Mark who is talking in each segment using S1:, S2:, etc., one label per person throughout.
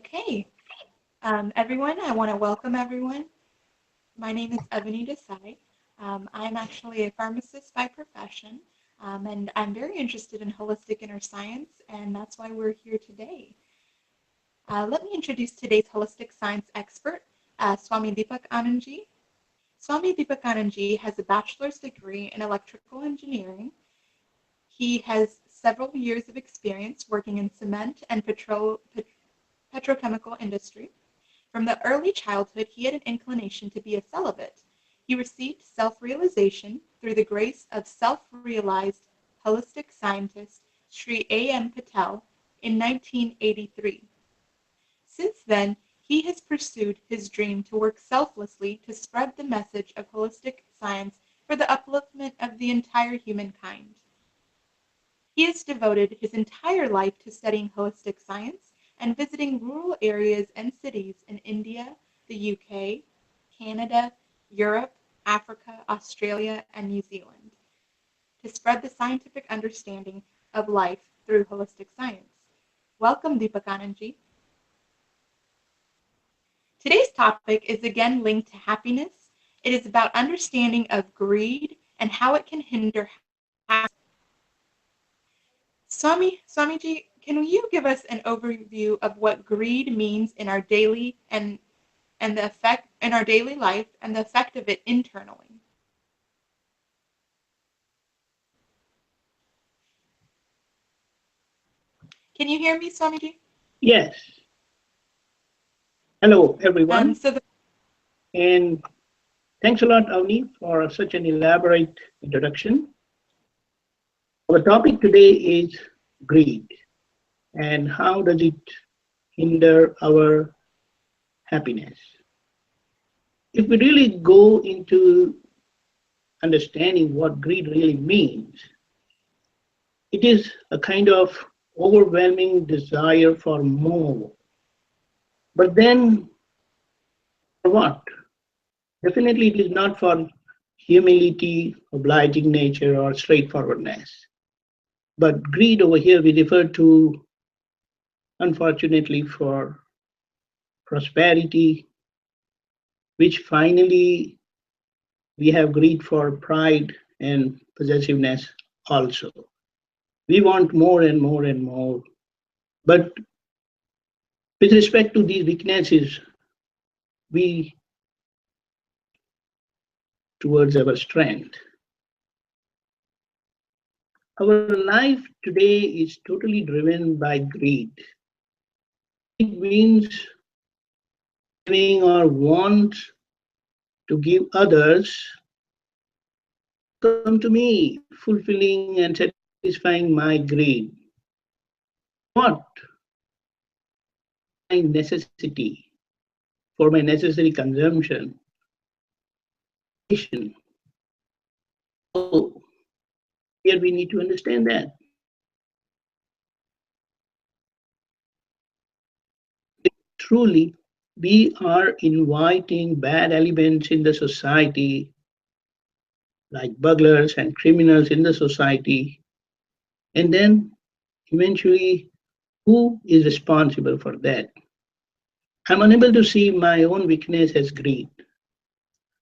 S1: Okay, everyone, I want to welcome everyone. My name is Ebony Desai. I'm actually a pharmacist by profession, and I'm very interested in holistic inner science, and that's why we're here today. Let me introduce today's holistic science expert, Swami Deepak Anandji. Swami Deepak Anandji has a bachelor's degree in electrical engineering. He has several years of experience working in cement and petrochemical industry. From the early childhood, he had an inclination to be a celibate. He received self-realization through the grace of self-realized holistic scientist Sri A.M. Patel in 1983. Since then, he has pursued his dream to work selflessly to spread the message of holistic science for the upliftment of the entire humankind. He has devoted his entire life to studying holistic science and visiting rural areas and cities in India, the UK, Canada, Europe, Africa, Australia, and New Zealand to spread the scientific understanding of life through holistic science. Welcome, Deepak Anandji. Today's topic is again linked to happiness. It is about understanding of greed and how it can hinder happiness. Swamiji, can you give us an overview of what greed means in our daily and the effect in our daily life and the effect of it internally? Can you hear me, Swamiji?
S2: Yes. Hello, everyone.
S1: So
S2: And thanks a lot, Avni, for such an elaborate introduction. Our topic today is greed and how does it hinder our happiness. If we really go into understanding what greed really means, it is a kind of overwhelming desire for more. But then, for what? Definitely, it is not for humility, obliging nature, or straightforwardness. But greed over here we refer to, unfortunately, for prosperity, which finally we have greed for pride and possessiveness also. We want more and more and more. But with respect to these weaknesses, we towards our strength. Our life today is totally driven by greed. It means giving or want to give others, come to me, fulfilling and satisfying my greed. What? My necessity, for my necessary consumption. So here we need to understand that. Truly, we are inviting bad elements in the society, like burglars and criminals in the society, and then eventually, who is responsible for that? I'm unable to see my own weakness as greed.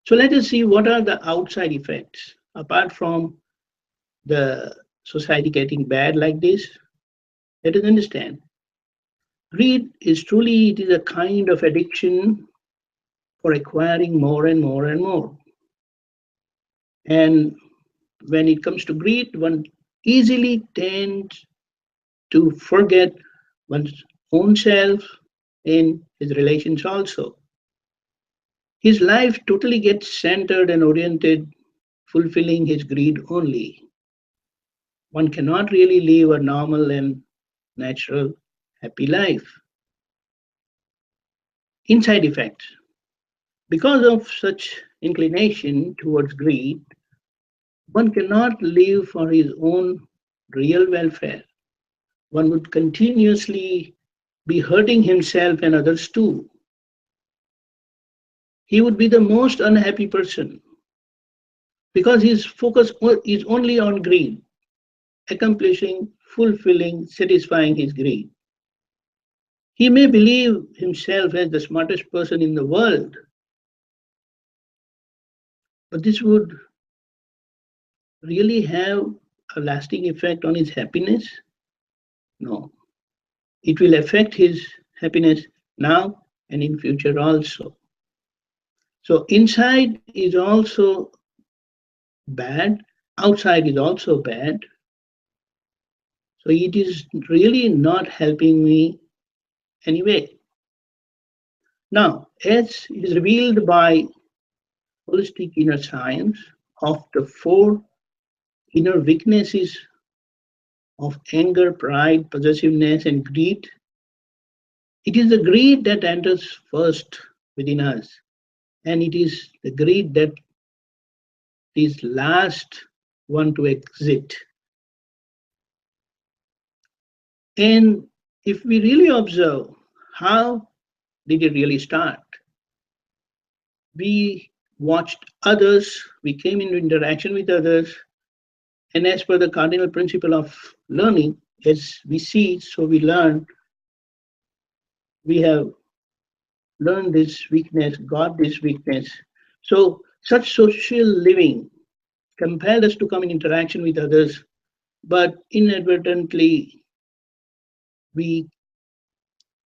S2: So let us see what are the outside effects apart from the society getting bad like this. Let us understand. Greed is truly it is a kind of addiction for acquiring more and more and more. And when it comes to greed, one easily tends to forget one's own self in his relations also. His life totally gets centered and oriented, fulfilling his greed only. One cannot really live a normal and natural, happy life. Inside effects. Because of such inclination towards greed, one cannot live for his own real welfare. One would continuously be hurting himself and others too. He would be the most unhappy person because his focus is only on greed, accomplishing, fulfilling, satisfying his greed. He may believe himself as the smartest person in the world, but this would really have a lasting effect on his happiness? No. It will affect his happiness now and in future also. So inside is also bad, outside is also bad. So it is really not helping me anyway. Now, as it is revealed by holistic inner science of the four inner weaknesses of anger, pride, possessiveness, and greed, it is the greed that enters first within us, and it is the greed that is last one to exit. And if we really observe how did it really start, we watched others, we came into interaction with others, and as per the cardinal principle of learning, as we see, so we learn, we have learned this weakness, got this weakness. So such social living compelled us to come in interaction with others, but inadvertently we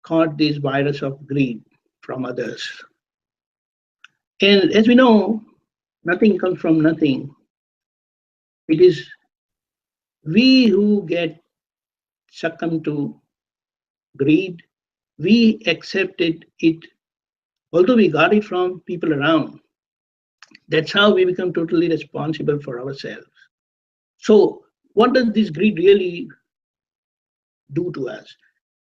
S2: caught this virus of greed from others. And as we know, nothing comes from nothing. It is we who get succumbed to greed. We accepted it, although we got it from people around. That's how we become totally responsible for ourselves. So, what does this greed really do to us?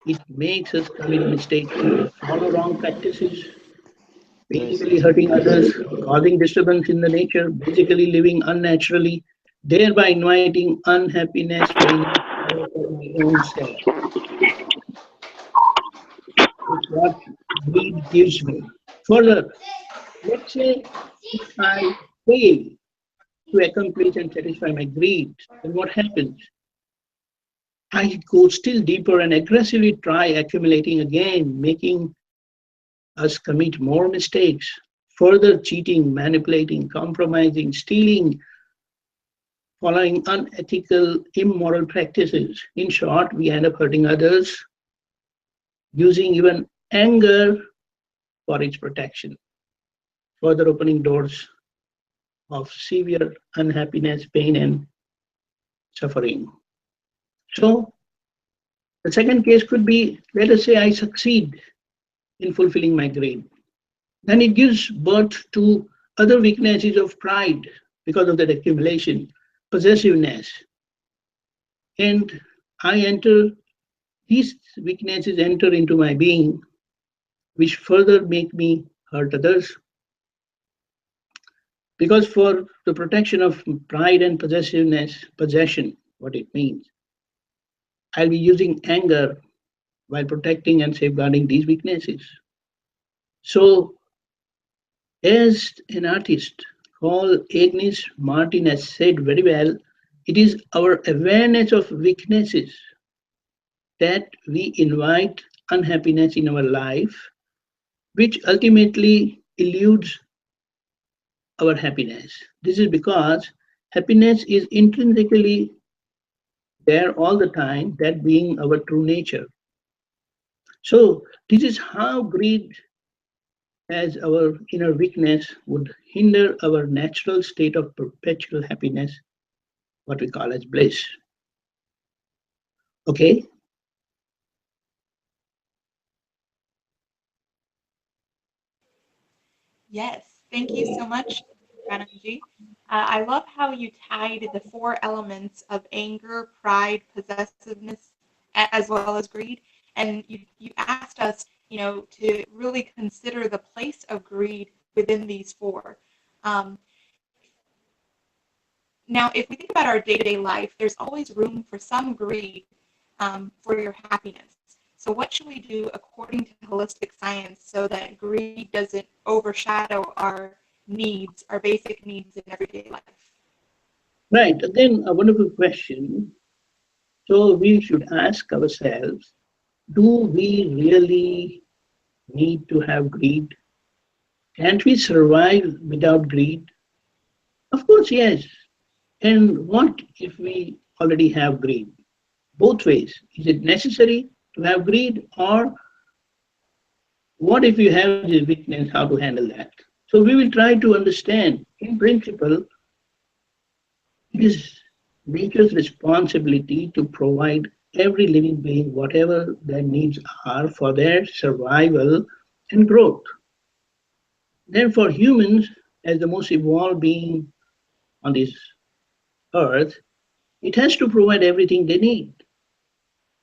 S2: It makes us commit mistakes, follow wrong practices, basically hurting others, causing disturbance in the nature, basically living unnaturally, thereby inviting unhappiness, pain, for my own self. It's what greed gives me. Further, let's say if I fail to accomplish and satisfy my greed, then what happens? I go still deeper and aggressively try accumulating again, making us commit more mistakes, further cheating, manipulating, compromising, stealing, following unethical, immoral practices. In short, we end up hurting others, using even anger for its protection, further opening doors of severe unhappiness, pain, and suffering. So, the second case could be, let us say I succeed in fulfilling my greed. Then it gives birth to other weaknesses of pride because of that accumulation, possessiveness. And I enter, these weaknesses enter into my being, which further make me hurt others. Because for the protection of pride and possessiveness, possession, what it means, I'll be using anger while protecting and safeguarding these weaknesses. So, as an artist called Agnes Martin has said very well, it is our awareness of weaknesses that we invite unhappiness in our life, which ultimately eludes our happiness. This is because happiness is intrinsically there all the time, that being our true nature. So, this is how greed as our inner weakness would hinder our natural state of perpetual happiness, what we call as bliss. Okay?
S1: Yes, thank you so much, Pranaji. I love how you tied the four elements of anger, pride, possessiveness, as well as greed. And you asked us, to really consider the place of greed within these four. Um, Now, if we think about our day-to-day life, there's always room for some greed for your happiness. So what should we do according to holistic science so that greed doesn't overshadow our needs, our basic needs in everyday life?
S2: Right. Again, a wonderful question. So we should ask ourselves, Do we really need to have greed? Can't we survive without greed? Of course, yes. And what if we already have greed? Both ways. Is it necessary to have greed, or what if you have this weakness, how to handle that? So we will try to understand. In principle, it is nature's responsibility to provide every living being whatever their needs are for their survival and growth. Then, for humans, as the most evolved being on this earth, it has to provide everything they need.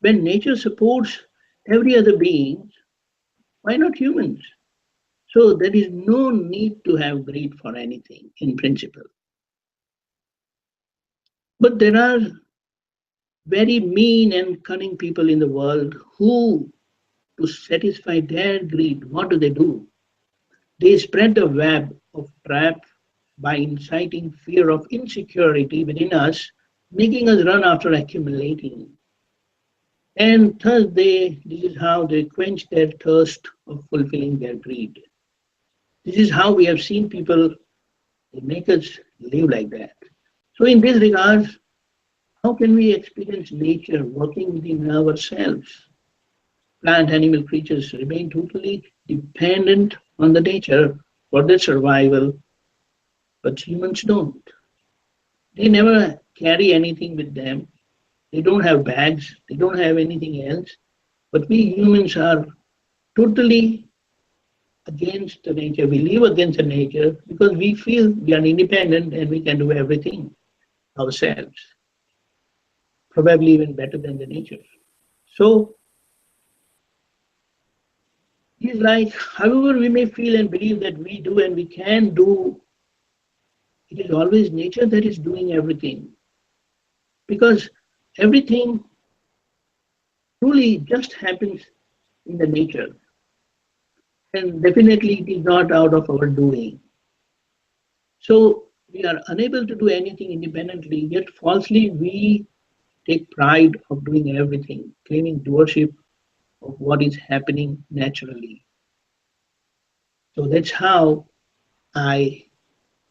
S2: When nature supports every other being, why not humans? So there is no need to have greed for anything in principle. But there are very mean and cunning people in the world who, to satisfy their greed, what do? They spread the web of trap by inciting fear of insecurity within us, making us run after accumulating. And thus this is how they quench their thirst of fulfilling their greed. This is how we have seen people, they make us live like that. So in this regard, how can we experience nature working within ourselves? Plant, animal, creatures remain totally dependent on the nature for their survival, but humans don't. They never carry anything with them. They don't have bags, they don't have anything else. But we humans are totally against the nature. We live against the nature because we feel we are independent and we can do everything ourselves, probably even better than the nature. So it's like, however, we may feel and believe that we do and we can do, it is always nature that is doing everything because everything truly just happens in the nature, and definitely it is not out of our doing. So we are unable to do anything independently, yet falsely we take pride of doing everything, claiming doership of what is happening naturally. So that's how I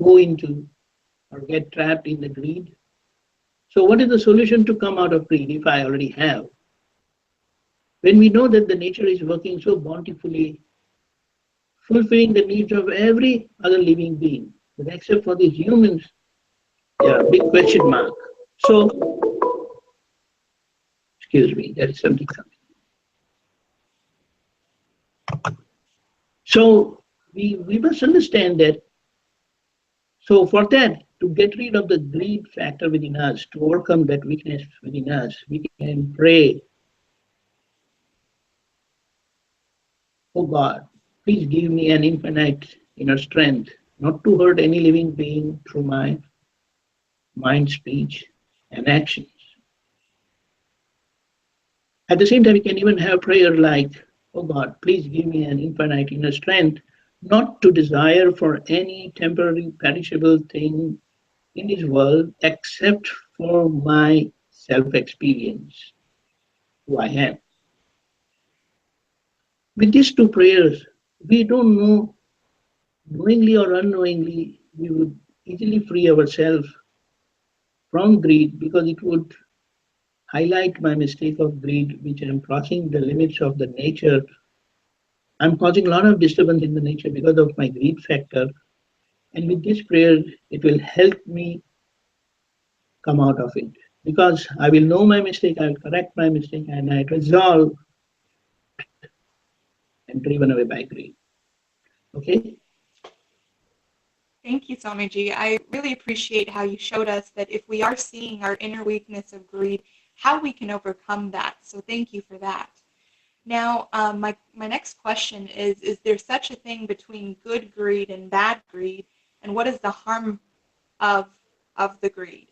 S2: go into or get trapped in the greed. So what is the solution to come out of greed if I already have? When we know that the nature is working so bountifully, fulfilling the needs of every other living being, but except for the humans, yeah, big question mark. So, excuse me, there is something coming. So we must understand that. So for that, to get rid of the greed factor within us, to overcome that weakness within us, we can pray, oh God, please give me an infinite inner strength, not to hurt any living being through my mind, speech, and actions. At the same time, we can even have prayer like, oh God, please give me an infinite inner strength, not to desire for any temporary perishable thing in this world except for my self experience, who I am. With these two prayers, we don't know, knowingly or unknowingly, we would easily free ourselves from greed because it would highlight my mistake of greed, which I'm crossing the limits of the nature. I'm causing a lot of disturbance in the nature because of my greed factor. And with this prayer, it will help me come out of it. Because I will know my mistake, I will correct my mistake, and I resolve and driven away by greed. Okay?
S1: Thank you, Swamiji. I really appreciate how you showed us that if we are seeing our inner weakness of greed, how we can overcome that. So thank you for that. Now, my next question is there such a thing between good greed and bad greed? And what is the harm of, of the greed?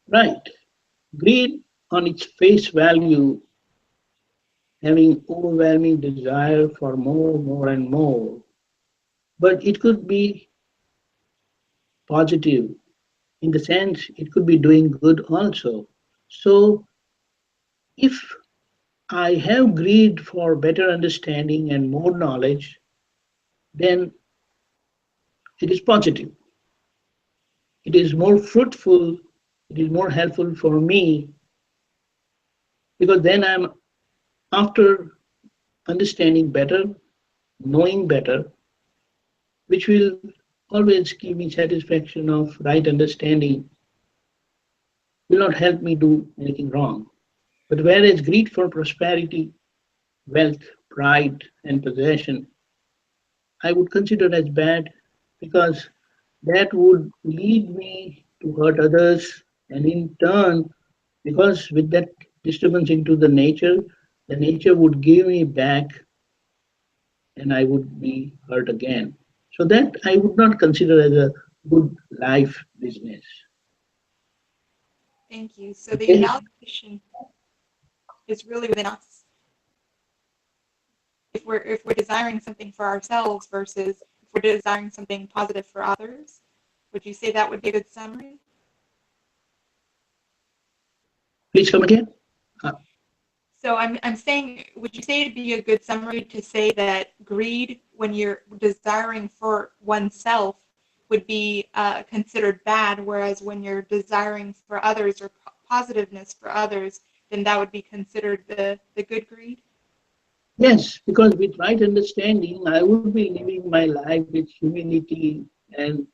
S2: Right. Greed on its face value, having overwhelming desire for more, more, and more. But it could be positive in the sense it could be doing good also. So if I have greed for better understanding and more knowledge, then it is positive. It is more fruitful, it is more helpful for me because then I'm after understanding better, knowing better, which will always give me satisfaction of right understanding, will not help me do anything wrong. But whereas greed for prosperity, wealth, pride, and possession, I would consider as bad because that would lead me to hurt others, and in turn, because with that disturbance into the nature would give me back and I would be hurt again. So that I would not consider as a good life business.
S1: Thank you. So the
S2: Okay?
S1: evaluation is really within us. If we're desiring something for ourselves versus if we're desiring something positive for others, would you say that would be a good summary?
S2: Please come again. Uh,
S1: So I'm saying, would you say it'd be a good summary to say that greed, when you're desiring for oneself, would be considered bad, whereas when you're desiring for others or positiveness for others, then that would be considered the good greed?
S2: yes, because with right understanding, I would be living my life with humility and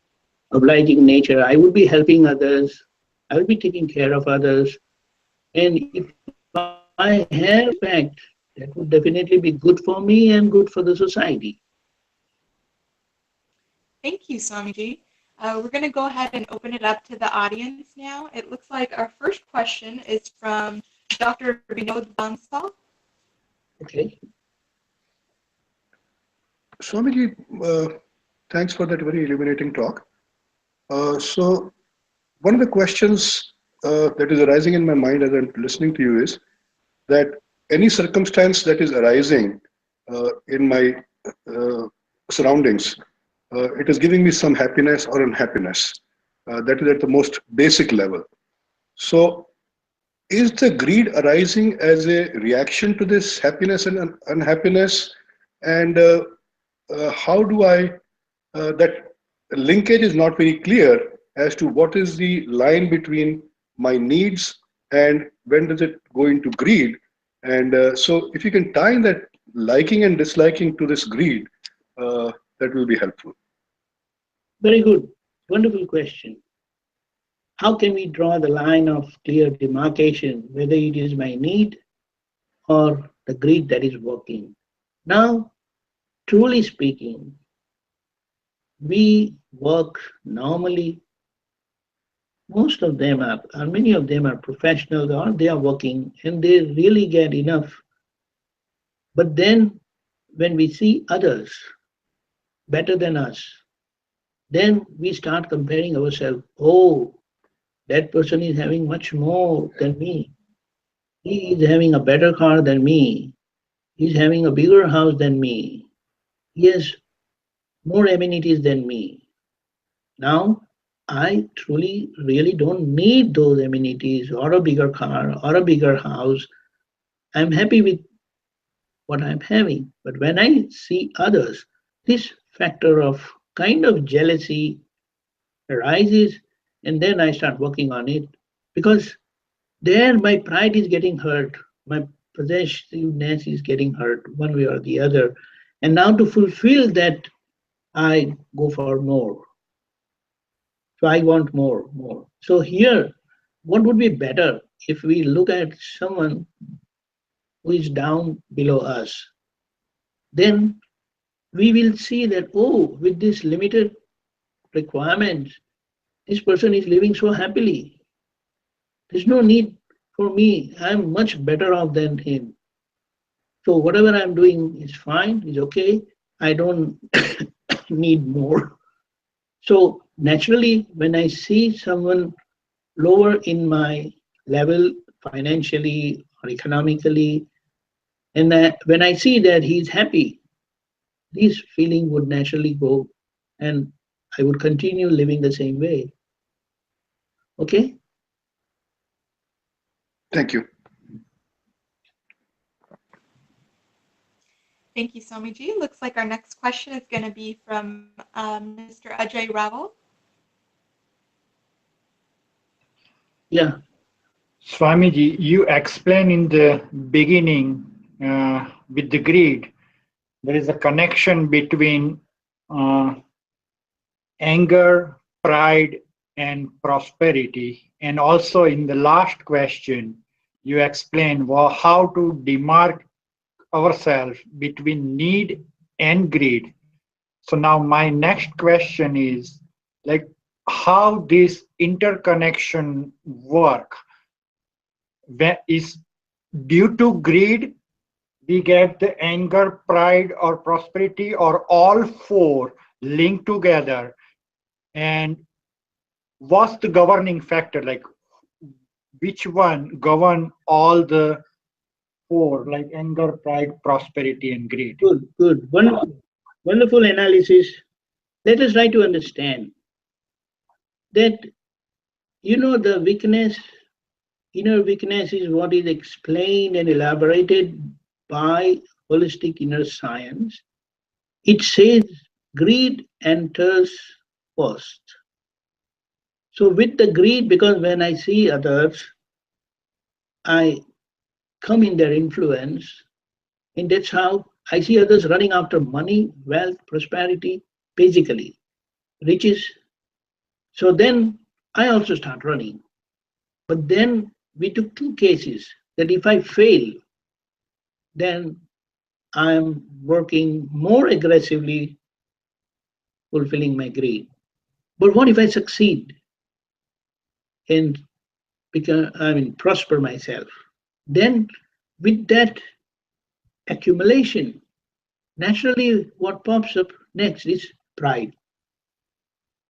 S2: obliging nature. I would be helping others. I would be taking care of others. And if I have respect, that would definitely be good for me and good for the society.
S1: Thank you, Swamiji. We're going to go ahead and open it up to the audience now. It looks like our first question is from Dr. Vinod Bansal.
S2: Okay.
S3: Swamiji, thanks for that very illuminating talk. So, one of the questions that is arising in my mind as I'm listening to you is that any circumstance that is arising in my uh, surroundings, it is giving me some happiness or unhappiness. That is at the most basic level. So, is the greed arising as a reaction to this happiness and unhappiness? And how do I that linkage is not very clear as to what is the line between my needs and when does it go into greed. And so if you can tie that liking and disliking to this greed, that will be helpful.
S2: Very good. Wonderful question. How can we draw the line of clear demarcation, whether it is my need or the greed that is working? Now, truly speaking, we work normally. Most of them are, or many of them are professionals, or they are working and they really get enough. But then when we see others better than us, then we start comparing ourselves. Oh, that person is having much more than me. He is having a better car than me. He's having a bigger house than me. He has more amenities than me. Now, I truly really don't need those amenities or a bigger car or a bigger house. I'm happy with what I'm having. But when I see others, this factor of kind of jealousy arises, and then I start working on it because there my pride is getting hurt, my possessiveness is getting hurt one way or the other. And now to fulfill that, I go for more. So I want more, more. So here, what would be better if we look at someone who is down below us? Then we will see that, oh, with this limited requirements, this person is living so happily. There's no need for me. I'm much better off than him. So whatever I'm doing is fine, is okay. I don't need more. So naturally, when I see someone lower in my level financially or economically, and when I see that he's happy, this feeling would naturally go and I would continue living the same way. Okay?
S3: Thank you.
S1: Thank you, Swamiji. Looks like our next question is going to be from Mr. Ajay Raval.
S2: Yeah.
S4: Swamiji, you explained in the beginning with the greed, there is a connection between uh, anger, pride, and prosperity. And also in the last question, you explained how to demark ourselves between need and greed. So now my next question is like how this interconnection work. Is due to greed we get the anger, pride, or prosperity, or all four linked together? And what's the governing factor? Like which one govern all the four, like anger, pride, prosperity, and greed?
S2: Good, good. Wonderful analysis. Let us try to understand that, the weakness, inner weakness is what is explained and elaborated by holistic inner science. It says greed enters first. So with the greed, because when I see others, I come in their influence, and that's how I see others running after money, wealth, prosperity, basically riches. So then I also start running. But then we took two cases that if I fail, then I'm working more aggressively fulfilling my greed. But what if I succeed and prosper myself? Then with that accumulation, naturally what pops up next is pride.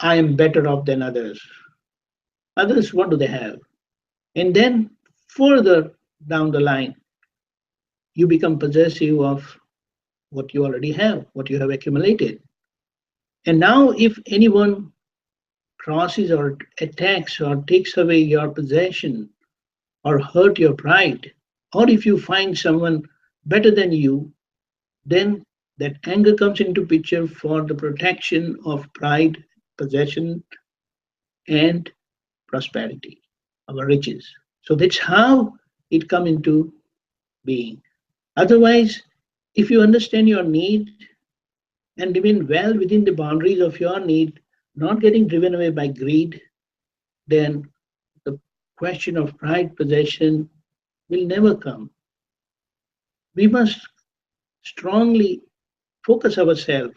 S2: I am better off than others. Others, what do they have? And then further down the line, you become possessive of what you already have, what you have accumulated. And now, if anyone crosses or attacks or takes away your possession or hurt your pride, or if you find someone better than you, then that anger comes into picture for the protection of pride, possession, and prosperity, our riches. So that's how it come into being. Otherwise, if you understand your need and remain well within the boundaries of your need, not getting driven away by greed, then the question of pride possession will never come. We must strongly focus ourselves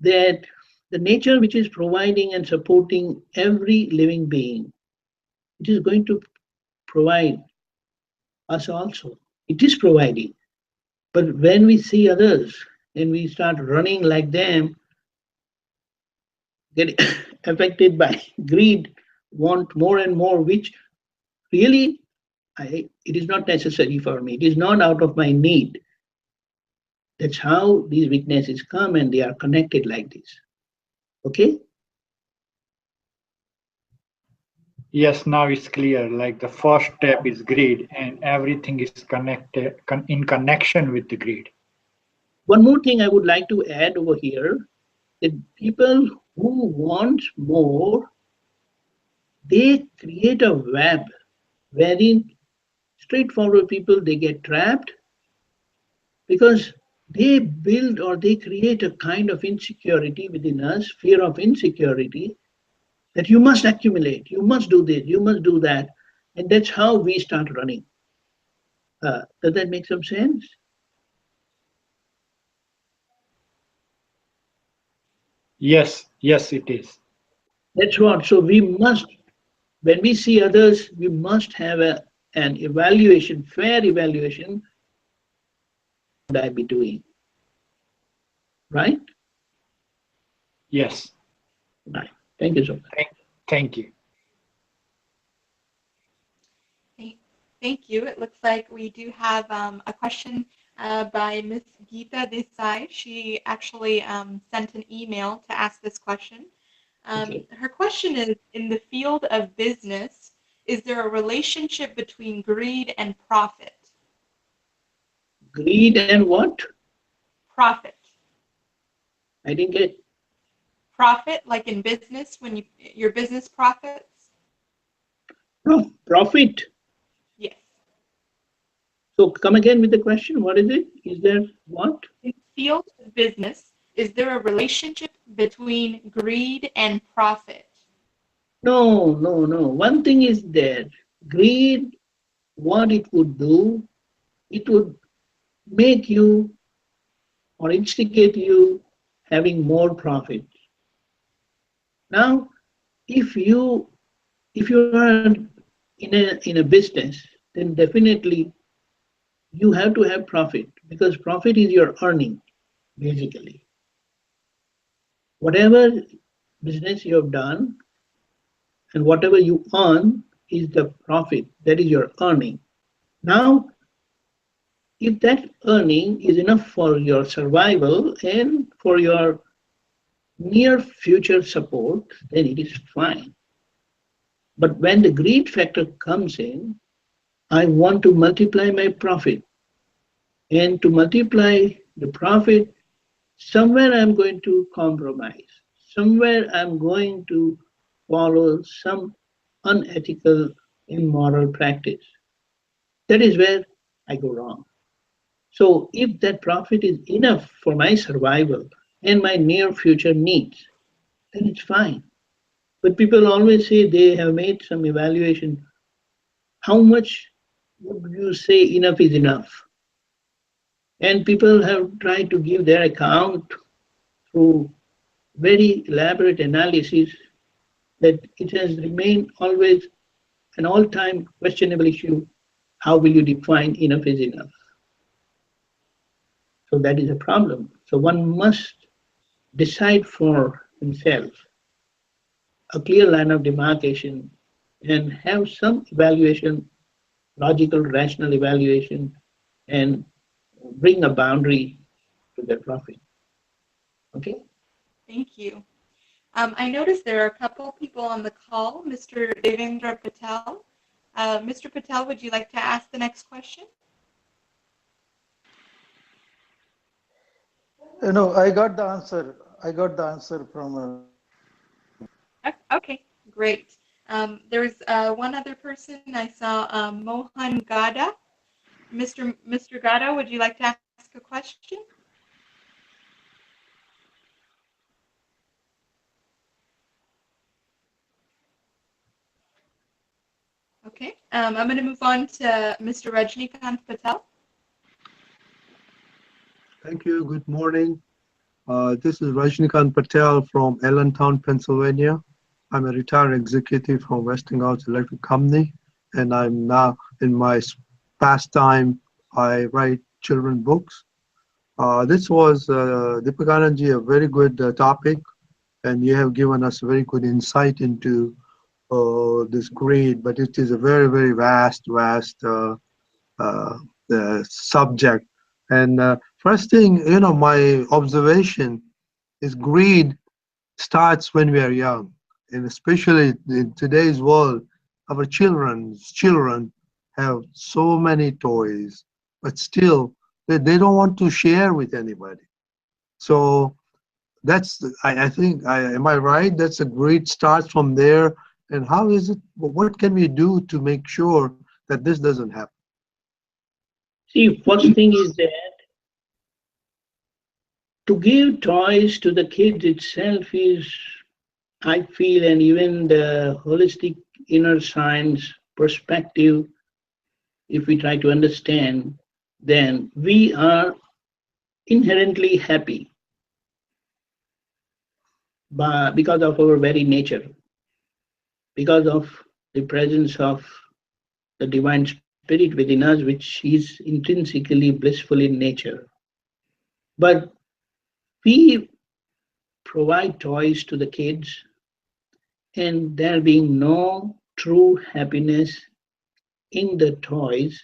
S2: that the nature which is providing and supporting every living being, it is going to provide us also. It is providing. But when we see others and we start running like them, get affected by greed, want more and more, which really it is not necessary for me. It is not out of my need. That's how these weaknesses come and they are connected like this. Okay?
S4: Yes, now it's clear. Like the first step is greed, and everything is connected in connection with the greed.
S2: One more thing I would like to add over here, that people who want more, they create a web wherein straightforward people, they get trapped because they build or they create a kind of insecurity within us, fear of insecurity, that you must accumulate, you must do this, you must do that. And that's how we start running. Does that make some sense?
S4: Yes, yes, it is.
S2: That's what. So we must, when we see others, we must have an evaluation, fair evaluation. What would I be doing? Right?
S4: Yes.
S2: Right. Thank you so much.
S4: Thank you.
S1: Thank you. It looks like we do have a question by Miss Geeta Desai. She actually sent an email to ask this question.
S2: Okay.
S1: Her question is, in the field of business, is there a relationship between greed and profit?
S2: Greed and what?
S1: Profit.
S2: I didn't get
S1: Profit, like in business, when your business profits?
S2: profit.
S1: Yes.
S2: So come again with the question. What is it? Is there what?
S1: In the field of business, is there a relationship between greed and profit?
S2: No, no, no. One thing is there. Greed, what it would do, it would make you or instigate you having more profit. Now, if you are in a business, then definitely you have to have profit because profit is your earning, basically. Whatever business you have done and whatever you earn is the profit, that is your earning. Now, if that earning is enough for your survival and for your near future support, then it is fine. But when the greed factor comes in, I want to multiply my profit. And to multiply the profit, somewhere I'm going to compromise. Somewhere I'm going to follow some unethical, immoral practice. That is where I go wrong. So if that profit is enough for my survival and my near future needs, then it's fine. But people always say they have made some evaluation. How much would you say enough is enough? And people have tried to give their account through very elaborate analysis that it has remained always an all-time questionable issue. How will you define enough is enough? So that is a problem. So one must decide for himself a clear line of demarcation and have some evaluation, logical, rational evaluation, and bring a boundary to their profit. Okay?
S1: Thank you. I noticed there are a couple people on the call. Mr. Devendra Patel. Mr. Patel, would you like to ask the next question?
S5: No, I got the answer. I got the answer from.
S1: Okay, great. There's one other person. I saw Mohan Gada. Mr. Gada, would you like to ask a question? Okay, I'm going to move on to Mr. Rajnikant Patel.
S6: Thank you. Good morning. This is Rajnikant Patel from Allentown, Pennsylvania. I'm a retired executive from Westinghouse Electric Company, and I'm now in my pastime. I write children books. This was, Deepakananji, a very good topic, and you have given us very good insight into this greed, but it is a very, very vast subject. And first thing, my observation is greed starts when we are young, and especially in today's world, our children have so many toys, but still they don't want to share with anybody. So that's, I think, am I right? That's a greed starts from there. And how is it? What can we do to make sure that this doesn't happen?
S2: See, first thing is that to give toys to the kids itself is, I feel, and even the holistic inner science perspective, if we try to understand, then we are inherently happy because of our very nature, because of the presence of the divine spirit within us, which is intrinsically blissful in nature. But we provide toys to the kids, and there being no true happiness in the toys,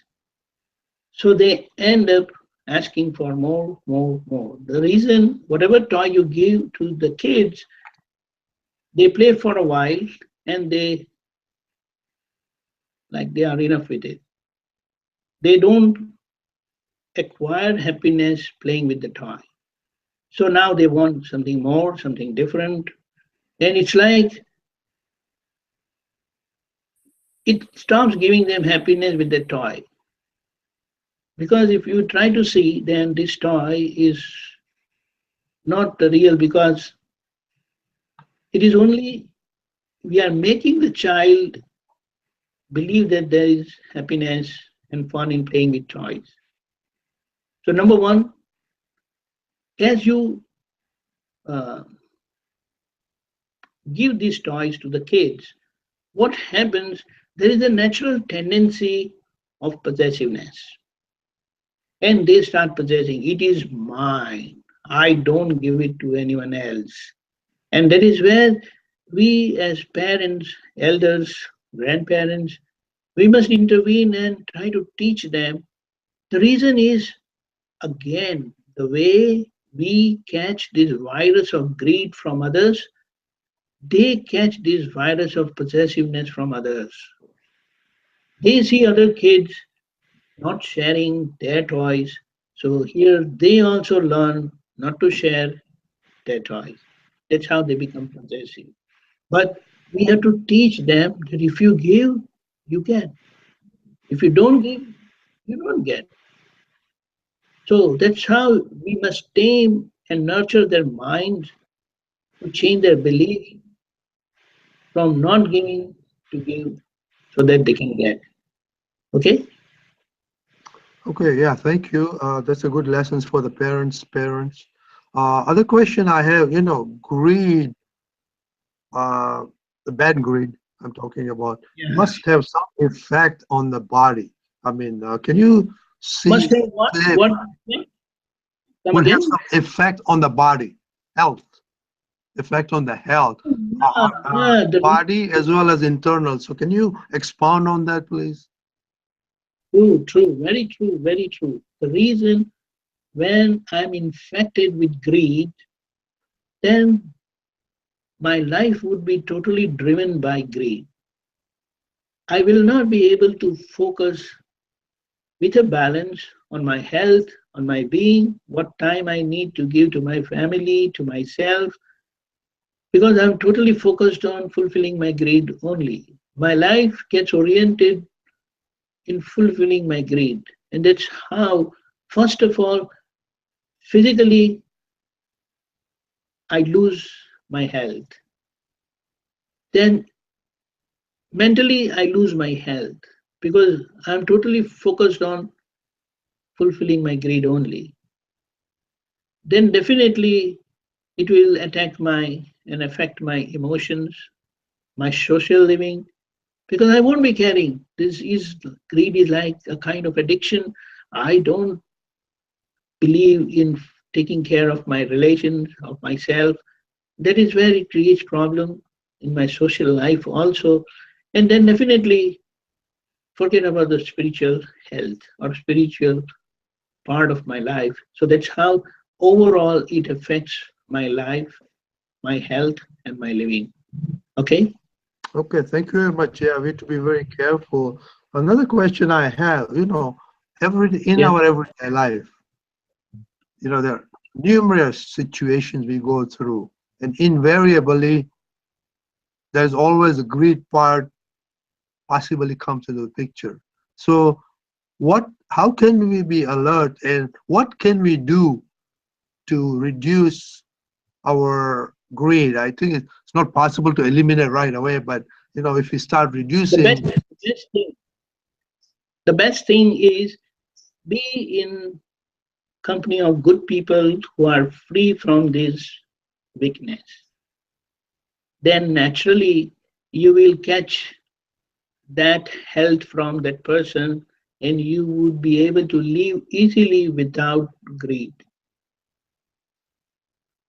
S2: so they end up asking for more, more, more. The reason, whatever toy you give to the kids, they play for a while and they are enough with it. They don't acquire happiness playing with the toy. So now they want something more, something different. And it's like it stops giving them happiness with the toy. Because if you try to see, then this toy is not the real, because it is only we are making the child believe that there is happiness and fun in playing with toys. So number one, as you uh, give these toys to the kids, what happens? There is a natural tendency of possessiveness, and they start possessing. It is mine. I don't give it to anyone else. And that is where we as parents, elders, grandparents, we must intervene and try to teach them. The reason is, again, the way we catch this virus of greed from others, they catch this virus of possessiveness from others. They see other kids not sharing their toys, so here they also learn not to share their toys. That's how they become possessive. But we have to teach them that if you give, you get. If you don't give, you don't get. So that's how we must tame and nurture their minds to change their belief from not giving to give so that they can get. Okay?
S6: Okay, yeah, thank you. That's a good lessons for the parents. Other question I have, greed, uh, the bad greed I'm talking about,
S2: Yeah.
S6: must have some effect on the body. I mean, can you see
S2: Must have what?
S6: they
S2: What? Come
S6: will have
S2: again?
S6: some effect on the body, health, effect on the health,
S2: Yeah, yeah,
S6: body as well as internal. So can you expound on that, please?
S2: true, true, very true, very true. The reason when I'm infected with greed, then my life would be totally driven by greed. I will not be able to focus with a balance on my health, on my being, what time I need to give to my family, to myself, because I'm totally focused on fulfilling my greed only. My life gets oriented in fulfilling my greed. And that's how, first of all, physically, I lose my health. Then mentally, I lose my health because I'm totally focused on fulfilling my greed only. Then definitely it will attack my and affect my emotions, my social living, because I won't be caring. This is greed is like a kind of addiction. I don't believe in taking care of my relations, of myself. That is where it creates problem in my social life also. And then definitely forget about the spiritual health or spiritual part of my life. So that's how overall it affects my life, my health, and my living. Okay?
S6: Okay, thank you very much. Yeah, we have to be very careful. Another question I have, in
S2: Yeah.
S6: our everyday life, there are numerous situations we go through, and invariably, there's always a greed part possibly comes into the picture. So, how can we be alert, and what can we do to reduce our greed? I think it's not possible to eliminate right away, but if we start
S2: The best,
S6: reducing.
S2: best thing, the best thing is be in company of good people who are free from this weakness. Then naturally you will catch that health from that person and you would be able to live easily without greed.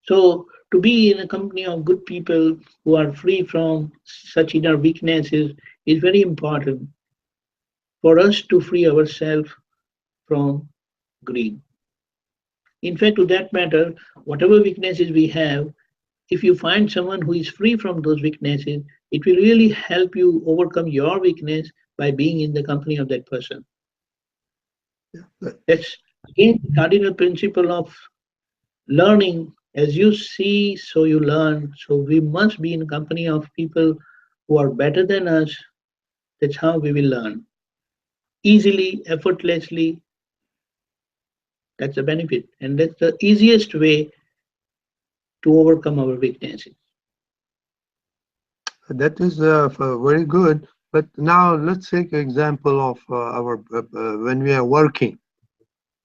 S2: So to be in a company of good people who are free from such inner weaknesses is very important for us to free ourselves from greed. In fact, to that matter, whatever weaknesses we have, if you find someone who is free from those weaknesses, it will really help you overcome your weakness by being in the company of that person.
S6: Yeah,
S2: That's again the cardinal principle of learning, as you see, so you learn. So we must be in company of people who are better than us. That's how we will learn. Easily, effortlessly, that's the benefit. And that's the easiest way to overcome our weaknesses.
S6: That is very good. But now let's take an example of our when we are working.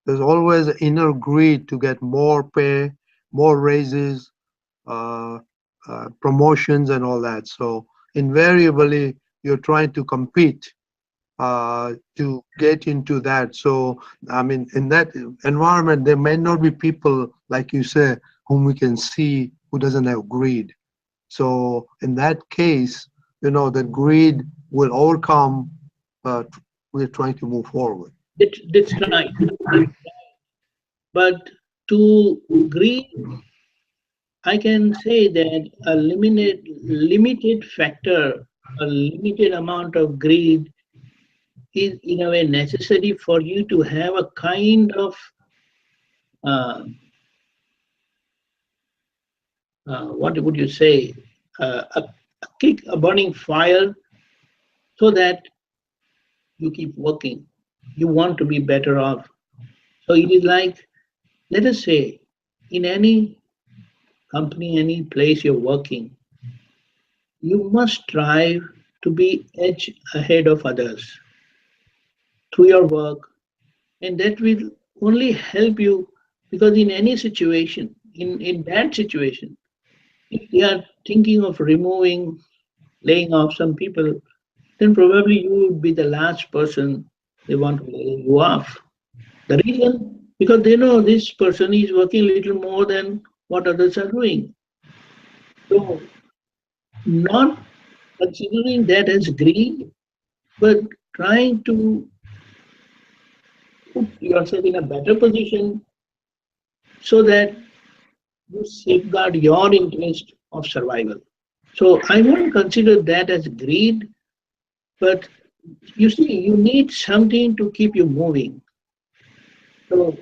S6: There's always inner greed to get more pay, more raises, uh, promotions, and all that. So invariably, you're trying to compete to get into that. So I mean, in that environment, there may not be people like you say whom we can see who doesn't have greed. So in that case, the greed will overcome. We're trying to move forward.
S2: That's right. But to greed, I can say that a limited factor, a limited amount of greed is in a way necessary for you to have a kind of uh, what would you say, a kick, a burning fire, so that you keep working. You want to be better off. So it is like, let us say, in any company, any place you're working, you must strive to be edge ahead of others through your work, and that will only help you, because in any situation, in that situation, if they are thinking of removing, laying off some people, then probably you would be the last person they want to lay you off. The reason, because they know this person is working a little more than what others are doing. So, not considering that as greed, but trying to put yourself in a better position so that you safeguard your interest of survival. So I won't consider that as greed, but you see, you need something to keep you moving. So,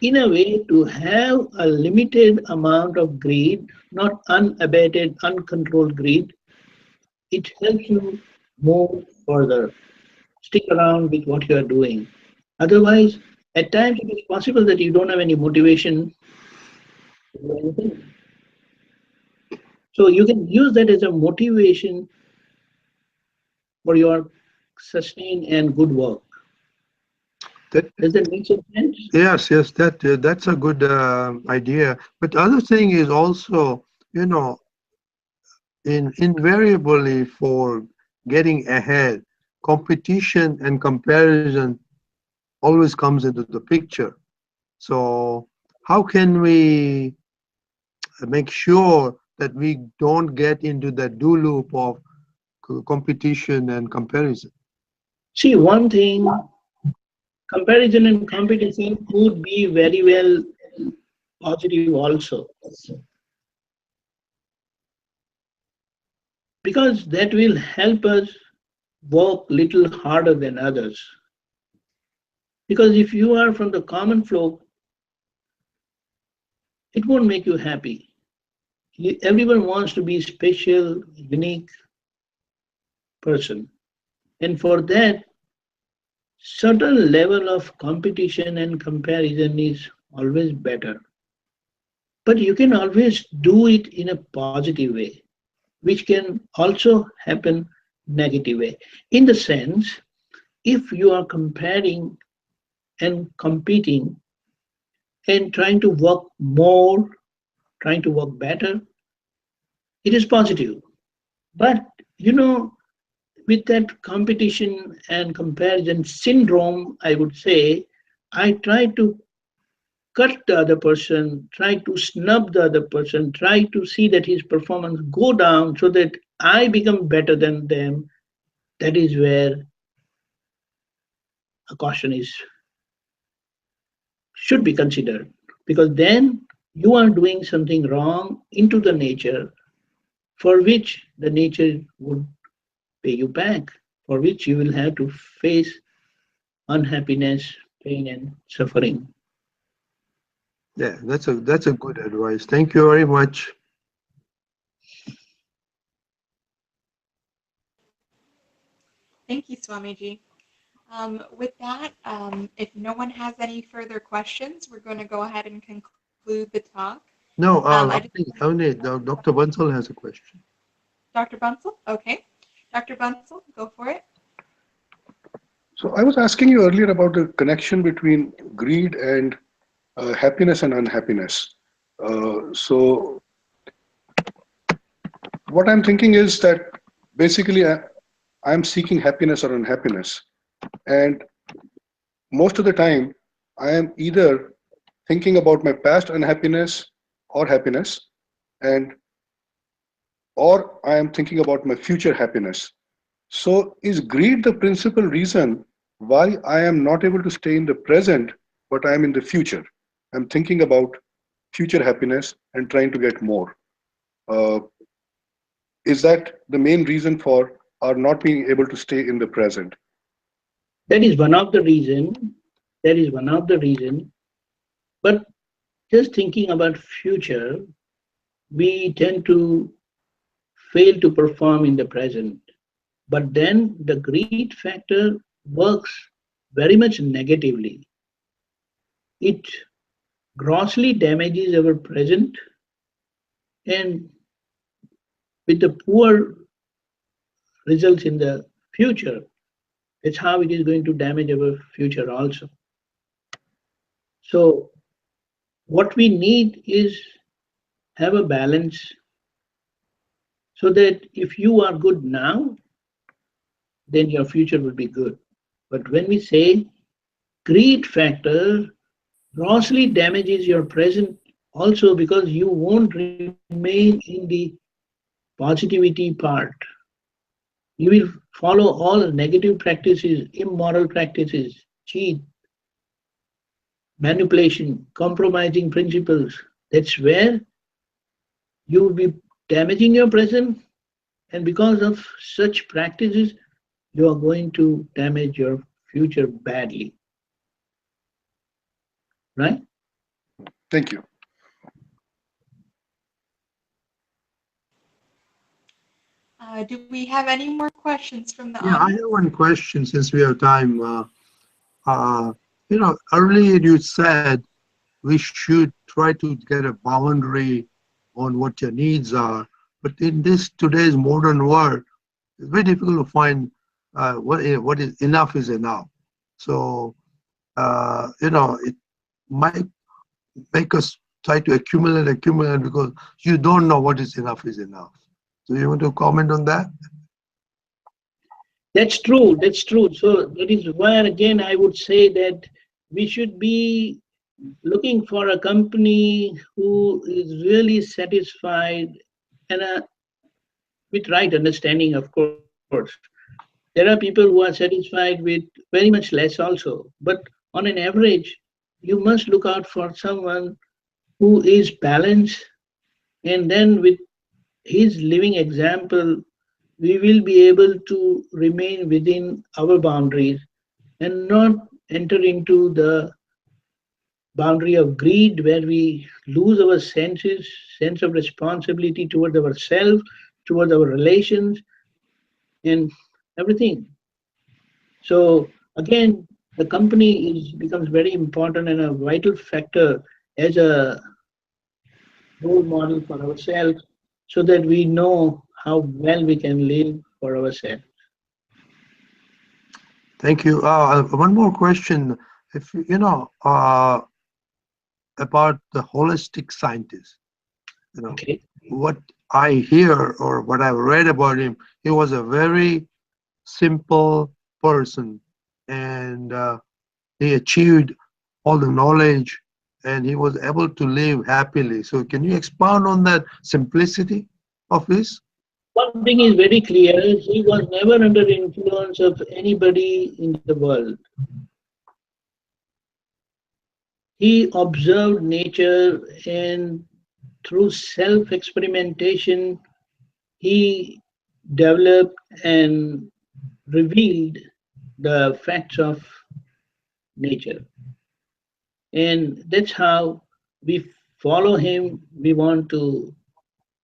S2: in a way, to have a limited amount of greed, not unabated, uncontrolled greed, it helps you move further, stick around with what you are doing. Otherwise, at times it is possible that you don't have any motivation to do anything. So you can use that as a motivation for your sustained and good work.
S6: That,
S2: Does that make some sense?
S6: yes, that's a good idea. But the other thing is also, invariably for getting ahead, competition and comparison always comes into the picture. So how can we make sure that we don't get into that do loop of competition and comparison?
S2: See, one thing, comparison and competition could be very well positive also, because that will help us work little harder than others. Because if you are from the common folk, it won't make you happy. Everyone wants to be special, unique person. And for that, certain level of competition and comparison is always better. But you can always do it in a positive way, which can also happen negative way. In the sense, if you are comparing and competing and trying to work more, trying to work better, it is positive. But with that competition and comparison syndrome, I would say, I try to cut the other person, try to snub the other person, try to see that his performance go down so that I become better than them. That is where a caution is should be considered, because then you are doing something wrong into the nature, for which the nature would pay you back, for which you will have to face unhappiness, pain, and suffering.
S6: Yeah, that's a good advice. Thank you very much.
S1: Thank you, Swamiji. With that, if no one has any further questions, we're going to go ahead and conclude the talk.
S6: No,
S1: I just,
S6: only Dr. Bansal has a question.
S1: Dr. Bunsel, okay. Dr. Bunsel, go for it.
S3: So I was asking you earlier about the connection between greed and happiness and unhappiness. So what I'm thinking is that basically I'm seeking happiness or unhappiness. And most of the time, I am either thinking about my past unhappiness or happiness, and or I am thinking about my future happiness. So is greed the principal reason why I am not able to stay in the present, but I am in the future? I'm thinking about future happiness and trying to get more. Uh, is that the main reason for our not being able to stay in the present?
S2: That is one of the reason. That is one of the reason. But just thinking about future, we tend to fail to perform in the present. But then the greed factor works very much negatively. It grossly damages our present, and with the poor results in the future, it's how it is going to damage our future also. So what we need is have a balance so that if you are good now, then your future will be good. But when we say greed factor grossly damages your present also because you won't remain in the positivity part. You will follow all negative practices, immoral practices, cheat, manipulation, compromising principles. That's where you will be damaging your present, and because of such practices, you are going to damage your future badly, right?
S3: Thank you.
S1: Do we have any more questions from the
S6: Yeah, I have
S1: audience?
S6: one question since we have time. Earlier you said we should try to get a boundary on what your needs are, but in this today's modern world, it's very difficult to find what is enough is enough. So it might make us try to accumulate because you don't know what is enough is enough. So you want to comment on that?
S2: That's true. That's true. So that is where again I would say that we should be looking for a company who is really satisfied and with right understanding, of course. There are people who are satisfied with very much less also, but on an average, you must look out for someone who is balanced, and then with his living example, we will be able to remain within our boundaries and not enter into the boundary of greed where we lose our sense of responsibility towards ourselves, towards our relations, and everything. So again, the company becomes very important and a vital factor as a role model for ourselves so that we know how well we can live for ourselves.
S6: Thank you. One more question. If about the holistic scientist,
S2: Okay.
S6: what I hear or what I've read about him, he was a very simple person, and he achieved all the knowledge, and he was able to live happily. So, can you expound on that simplicity of his?
S2: One thing is very clear, he was never under influence of anybody in the world. He observed nature and through self-experimentation, he developed and revealed the facts of nature. And that's how We follow him, we want to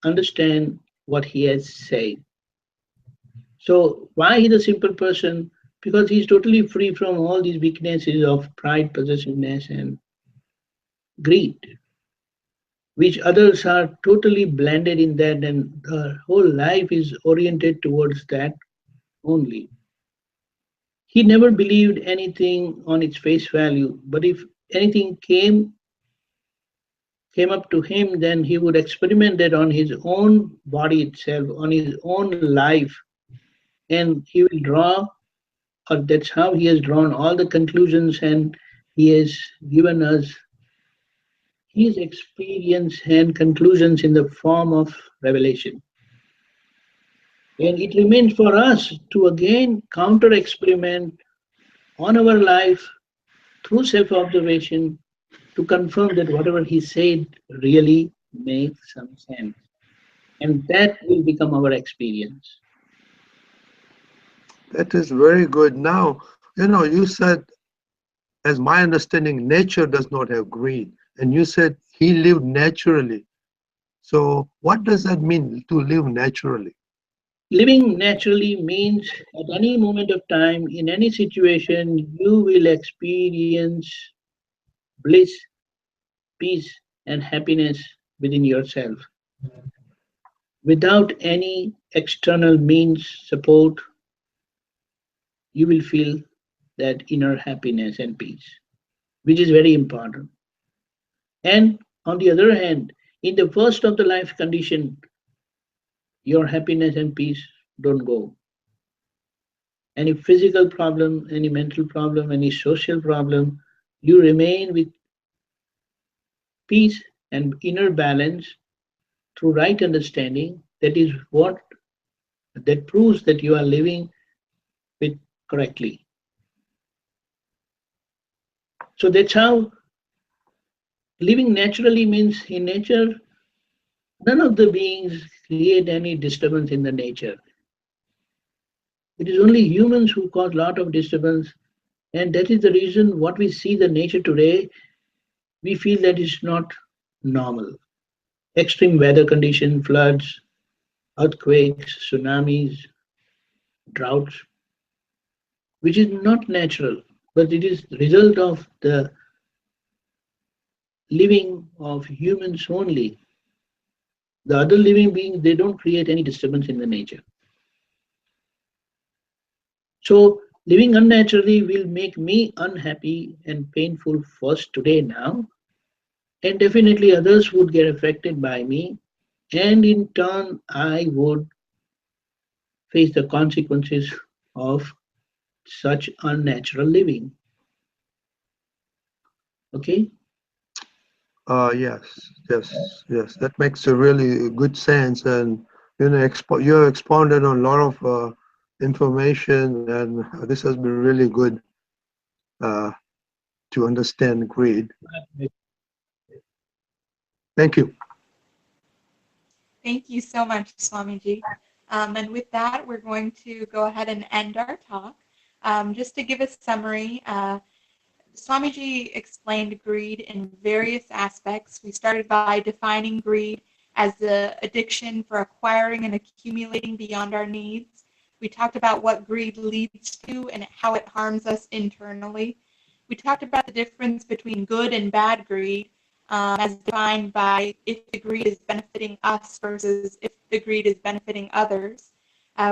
S2: understand what he has said. So why he's a simple person? Because he's totally free from all these weaknesses of pride, possessiveness, and greed, which others are totally blended in that, and the whole life is oriented towards that only. He never believed anything on its face value, but if anything came up to him, then he would experiment it on his own body itself, on his own life, and he will draw, or that's how he has drawn all the conclusions, and he has given us his experience and conclusions in the form of revelation. And it remains for us to again counter experiment on our life through self observation to confirm that whatever he said really makes some sense. And that will become our experience.
S6: That is very good. Now, you said, as my understanding, nature does not have greed. And you said he lived naturally. So, what does that mean to live naturally?
S2: Living naturally means at any moment of time, in any situation, you will experience bliss, peace, and happiness within yourself without any external means support. You will feel that inner happiness and peace, which is very important. And on the other hand, in the worst of the life condition, your happiness and peace don't go. Any physical problem, any mental problem, any social problem, you remain with peace and inner balance through right understanding. That is what that proves that you are living with correctly. So that's how living naturally means in nature, none of the beings create any disturbance in the nature. It is only humans who cause a lot of disturbance, and that is the reason what we see the nature today, we feel that it's not normal. Extreme weather conditions, floods, earthquakes, tsunamis, droughts, which is not natural, but it is the result of the living of humans only. The other living beings, they don't create any disturbance in the nature. So living unnaturally will make me unhappy and painful first today now, and definitely others would get affected by me, and in turn I would face the consequences of such unnatural living. Okay.
S6: Yes, yes. That makes a really good sense. And, you expounded on a lot of information, and this has been really good uh, to understand greed. Thank you.
S1: Thank you so much, Swamiji. And with that, we're going to go ahead and end our talk. Just to give a summary, Swamiji explained greed in various aspects. We started by defining greed as the addiction for acquiring and accumulating beyond our needs. We talked about what greed leads to and how it harms us internally. We talked about the difference between good and bad greed, as defined by if the greed is benefiting us versus if the greed is benefiting others.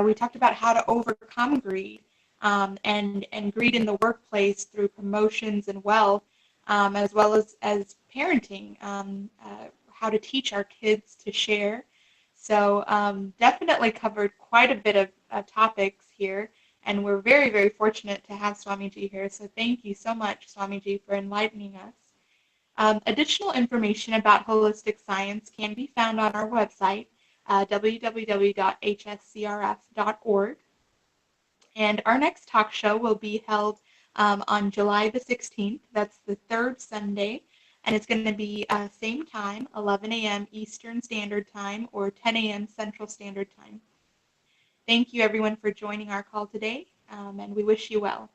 S1: We talked about how to overcome greed, and greed in the workplace through promotions and wealth, as well as parenting, how to teach our kids to share. So definitely covered quite a bit of topics here, and we're very, very fortunate to have Swamiji here. So thank you so much, Swamiji, for enlightening us. Additional information about holistic science can be found on our website, www.hscrf.org. And our next talk show will be held on July the 16th. That's the third Sunday. And it's going to be same time, 11 a.m. Eastern Standard Time or 10 a.m. Central Standard Time. Thank you, everyone, for joining our call today, and we wish you well.